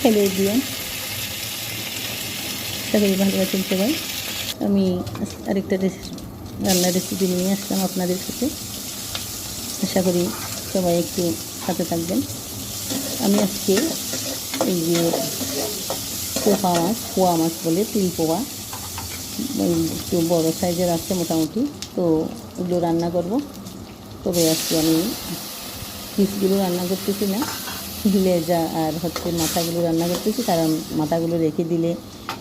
Hello everyone, আশা করি ভালো আছেন সবাই। আমি আরেকটা রান্নার রেসিপি নিয়ে আসলাম আপনাদের সাথে। আশা করি সবাই একটু সাথে থাকবেন। আমি আজকে এই যে পোয়া মাছ বলে তিল পোয়া, একটু বড় সাইজের আছে মোটামুটি, তো ওগুলো রান্না করব। তবে আজকে আমি পিসগুলো রান্না করতেছি না, লেজা আর মাথাগুলো রান্না করতেছি, কারণ মাথাগুলো রেখে দিলে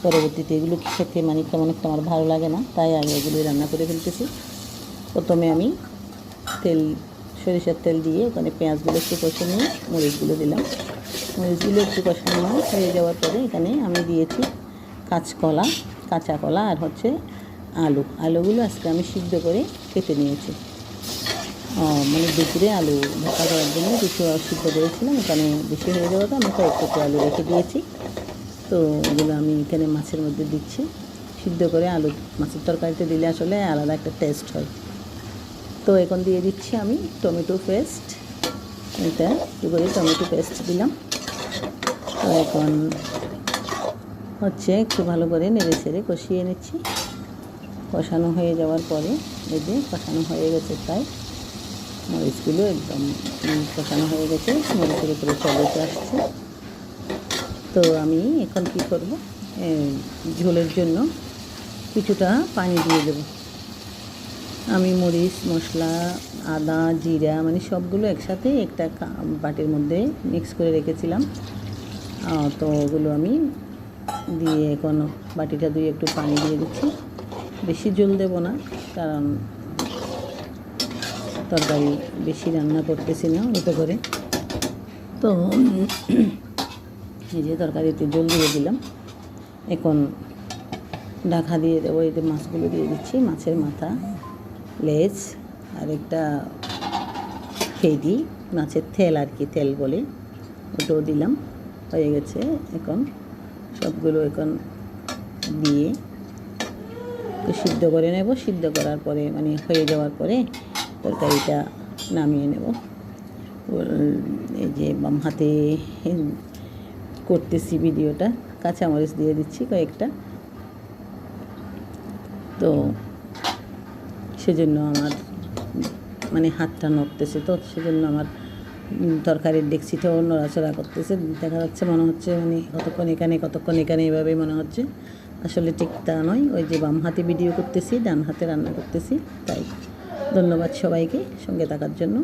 পরবর্তীতে এগুলো খেতে কেমন একটা আমার ভালো লাগে না, তাই আমি এগুলোই রান্না করে ফেলতেছি। প্রথমে আমি সরিষার তেল দিয়ে ওখানে পেঁয়াজগুলো একটু কষে নিয়ে মরিচগুলো দিলাম। মরিচগুলো একটু কষানো হয়ে যাওয়ার পরে এখানে আমি দিয়েছি কাঁচা কলা আর আলুগুলো আজকে আমি সিদ্ধ করে কেটে নিয়েছি। দুপুরে আলু ভাপা করার জন্য কিছু সিদ্ধ করেছিলাম, এখানে বেশি হয়ে যাওয়াতে আমি কয়েকটা আলু রেখে দিয়েছি। তো ওগুলো আমি এখানে মাছের মধ্যে দিচ্ছি। সিদ্ধ করে আলু মাছের তরকারিতে দিলে আসলে আলাদা একটা টেস্ট হয়। তো এখন দিয়ে দিচ্ছি আমি টমেটো পেস্ট। এটা একটু করে টমেটো পেস্ট দিলাম। তো এখন একটু ভালো করে নেড়ে ছেড়ে কষিয়ে নিচ্ছি। কষানো হয়ে যাওয়ার পরে এই যে কষানো হয়ে গেছে, প্রায় মরিচগুলো একদম কষানো হয়ে গেছে, মরিচের উপরে চলে আসছে। তো আমি এখন কী করব, ঝোলের জন্য কিছুটা পানি দিয়ে দেব। আমি মরিচ মশলা আদা জিরা সবগুলো একসাথে একটা বাটির মধ্যে মিক্স করে রেখেছিলাম। তো ওগুলো আমি দিয়ে এখন বাটিটা দিয়ে একটু পানি দিয়ে দিচ্ছি। বেশি ঝোল দেব না, কারণ তরকারি বেশি রান্না করতেছি না অল্প করে। তো এই যে তরকারিতে ঝোল দিয়ে দিলাম। এখন ঢাকা দিয়ে দেবো। এই যে মাছগুলো দিয়ে দিচ্ছি, মাছের মাথা, লেজ আর একটা ফেদি, মাছের তেল আর কি, তেল বলে, ওটাও দিলাম। হয়ে গেছে। এখন সবগুলো দিয়ে সিদ্ধ করে নেব। সিদ্ধ করার পরে হয়ে যাওয়ার পরে তরকারিটা নামিয়ে নেব। এই যে বাম হাতে করতেছি ভিডিওটা, কাঁচামরিচ দিয়ে দিচ্ছি কয়েকটা। তো সেজন্য আমার হাতটা নড়তেছে, তো সেজন্য আমার তরকারির ডেকচিটাও নড়াচড়া করতেছে। দেখা যাচ্ছে মনে হচ্ছে কতক্ষণ এখানে এভাবে মনে হচ্ছে। আসলে ঠিক তা নয়। ওই যে বাম হাতে ভিডিও করতেছি, ডান হাতে রান্না করতেছি। তাই ধন্যবাদ সবাইকে সঙ্গে থাকার জন্য।